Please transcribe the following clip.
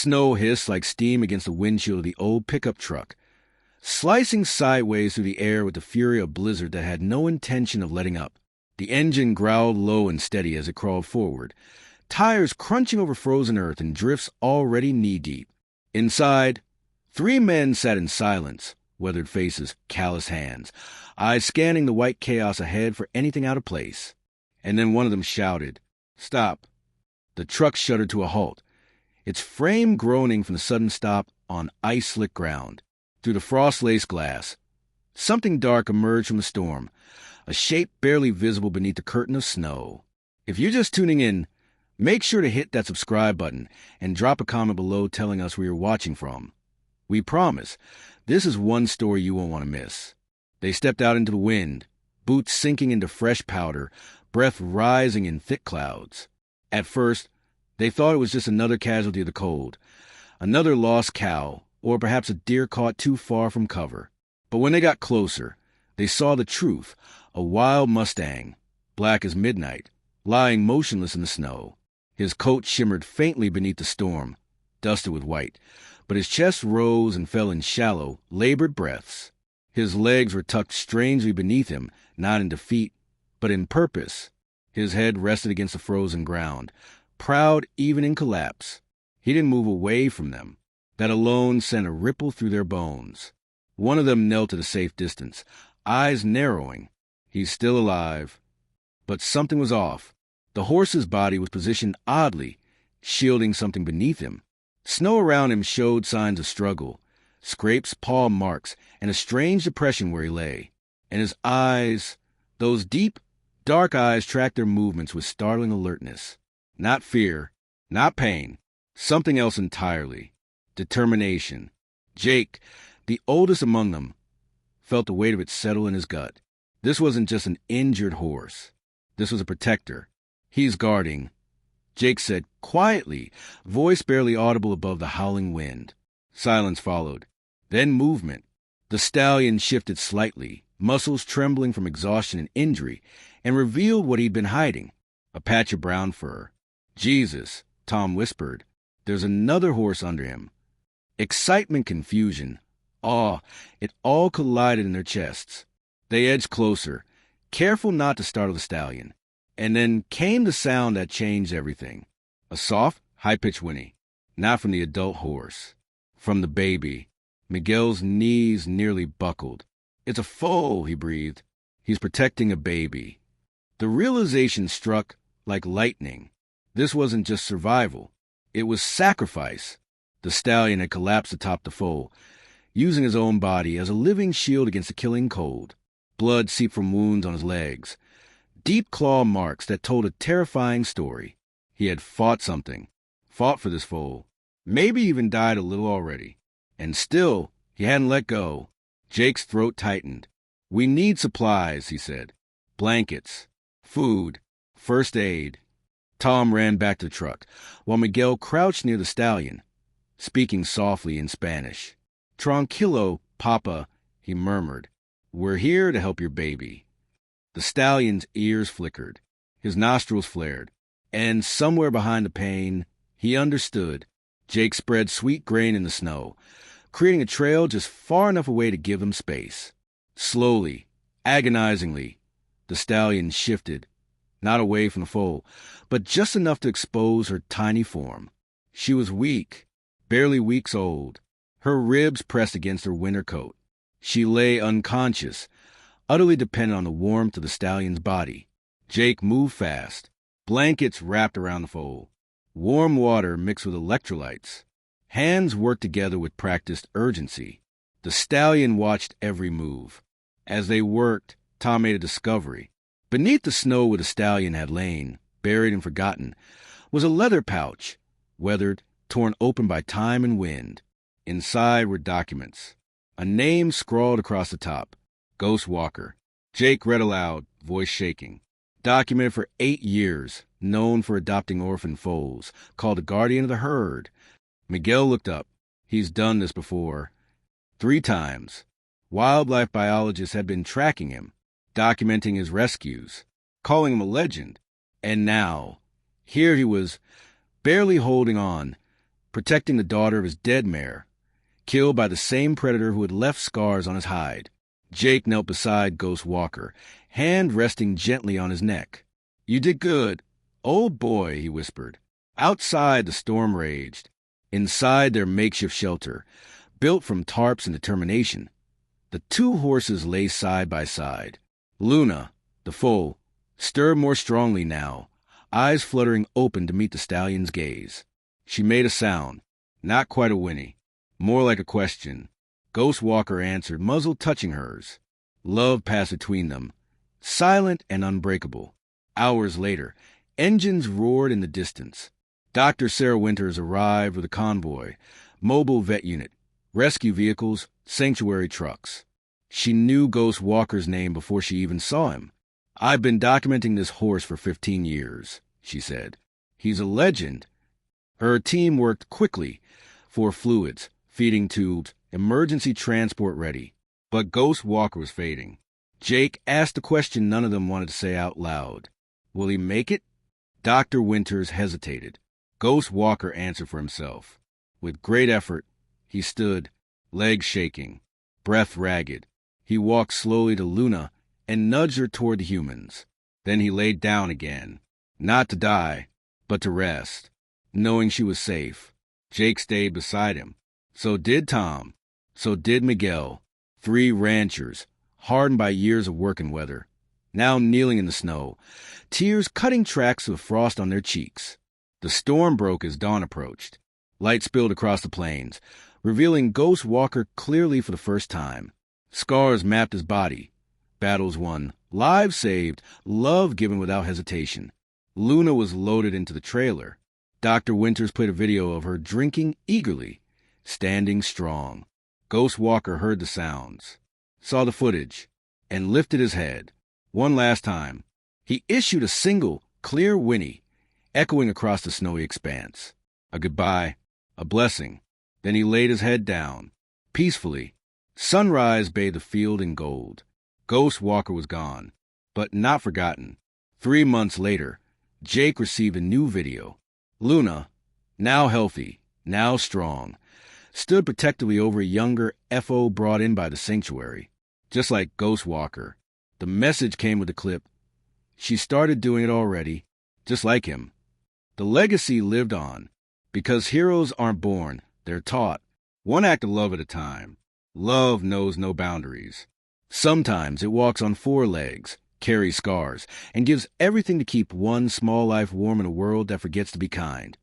Snow hissed like steam against the windshield of the old pickup truck, slicing sideways through the air with the fury of a blizzard that had no intention of letting up. The engine growled low and steady as it crawled forward, tires crunching over frozen earth and drifts already knee-deep. Inside, 3 men sat in silence, weathered faces, calloused hands, eyes scanning the white chaos ahead for anything out of place. And then one of them shouted, "Stop!" The truck shuddered to a halt, its frame groaning from the sudden stop on ice-slick ground. Through the frost-laced glass, something dark emerged from the storm, a shape barely visible beneath the curtain of snow. If you're just tuning in, make sure to hit that subscribe button and drop a comment below telling us where you're watching from. We promise, this is one story you won't want to miss. They stepped out into the wind, boots sinking into fresh powder, breath rising in thick clouds. At first, they thought it was just another casualty of the cold, another lost cow, or perhaps a deer caught too far from cover. But when they got closer, they saw the truth, a wild Mustang, black as midnight, lying motionless in the snow. His coat shimmered faintly beneath the storm, dusted with white, but his chest rose and fell in shallow, labored breaths. His legs were tucked strangely beneath him, not in defeat, but in purpose. His head rested against the frozen ground, proud even in collapse. He didn't move away from them. That alone sent a ripple through their bones. One of them knelt at a safe distance, eyes narrowing. He's still alive. But something was off. The horse's body was positioned oddly, shielding something beneath him. Snow around him showed signs of struggle, scrapes, paw marks, and a strange depression where he lay. And his eyes, those deep, dark eyes, tracked their movements with startling alertness. Not fear, not pain, something else entirely. Determination. Jake, the oldest among them, felt the weight of it settle in his gut. This wasn't just an injured horse. This was a protector. He's guarding, Jake said quietly, voice barely audible above the howling wind. Silence followed. Then movement. The stallion shifted slightly, muscles trembling from exhaustion and injury, and revealed what he'd been hiding, a patch of brown fur. "Jesus," Tom whispered. "There's another horse under him." Excitement, confusion, awe, it all collided in their chests. They edged closer, careful not to startle the stallion. And then came the sound that changed everything. A soft, high-pitched whinny. Not from the adult horse. From the baby. Miguel's knees nearly buckled. "It's a foal," he breathed. "He's protecting a baby." The realization struck like lightning. This wasn't just survival. It was sacrifice. The stallion had collapsed atop the foal, using his own body as a living shield against the killing cold. Blood seeped from wounds on his legs. Deep claw marks that told a terrifying story. He had fought something. Fought for this foal. Maybe even died a little already. And still, he hadn't let go. Jake's throat tightened. "We need supplies," he said. "Blankets. Food. First aid." Tom ran back to the truck, while Miguel crouched near the stallion, speaking softly in Spanish. "Tranquilo, Papa," he murmured. "We're here to help your baby." The stallion's ears flickered. His nostrils flared. And somewhere behind the pain, he understood. Jake spread sweet grain in the snow, creating a trail just far enough away to give them space. Slowly, agonizingly, the stallion shifted, not away from the foal, but just enough to expose her tiny form. She was weak, barely weeks old, her ribs pressed against her winter coat. She lay unconscious, utterly dependent on the warmth of the stallion's body. Jake moved fast, blankets wrapped around the foal, warm water mixed with electrolytes. Hands worked together with practiced urgency. The stallion watched every move. As they worked, Tom made a discovery. Beneath the snow where the stallion had lain, buried and forgotten, was a leather pouch, weathered, torn open by time and wind. Inside were documents. A name scrawled across the top. Ghost Walker. Jake read aloud, voice shaking. Documented for 8 years, known for adopting orphaned foals, called the guardian of the herd. Miguel looked up. He's done this before. 3 times. Wildlife biologists had been tracking him, documenting his rescues, calling him a legend. And now, here he was, barely holding on, protecting the daughter of his dead mare, killed by the same predator who had left scars on his hide. Jake knelt beside Ghost Walker, hand resting gently on his neck. "You did good. Old boy," he whispered. Outside, the storm raged. Inside their makeshift shelter, built from tarps and determination, the two horses lay side by side. Luna, the foal, stirred more strongly now, eyes fluttering open to meet the stallion's gaze. She made a sound, not quite a whinny, more like a question. Ghost Walker answered, muzzle touching hers. Love passed between them, silent and unbreakable. Hours later, engines roared in the distance. Dr. Sarah Winters arrived with a convoy, mobile vet unit, rescue vehicles, sanctuary trucks. She knew Ghost Walker's name before she even saw him. "I've been documenting this horse for 15 years, she said. "He's a legend." Her team worked quickly for fluids, feeding tubes, emergency transport ready. But Ghost Walker was fading. Jake asked the question none of them wanted to say out loud. "Will he make it?" Dr. Winters hesitated. Ghost Walker answered for himself. With great effort, he stood, legs shaking, breath ragged. He walked slowly to Luna and nudged her toward the humans. Then he laid down again, not to die, but to rest, knowing she was safe. Jake stayed beside him. So did Tom. So did Miguel. 3 ranchers, hardened by years of work and weather, now kneeling in the snow, tears cutting tracks of frost on their cheeks. The storm broke as dawn approached. Light spilled across the plains, revealing Ghost Walker clearly for the first time. Scars mapped his body. Battles won, lives saved, love given without hesitation. Luna was loaded into the trailer. Dr. Winters played a video of her drinking eagerly, standing strong. Ghost Walker heard the sounds, saw the footage, and lifted his head. One last time, he issued a single, clear whinny, echoing across the snowy expanse. A goodbye, a blessing. Then he laid his head down, peacefully. Sunrise bathed the field in gold. Ghost Walker was gone, but not forgotten. 3 months later, Jake received a new video. Luna, now healthy, now strong, stood protectively over a younger FO brought in by the sanctuary. Just like Ghost Walker. The message came with the clip. She started doing it already, just like him. The legacy lived on, because heroes aren't born, they're taught, one act of love at a time. Love knows no boundaries. Sometimes it walks on 4 legs, carries scars, and gives everything to keep one small life warm in a world that forgets to be kind.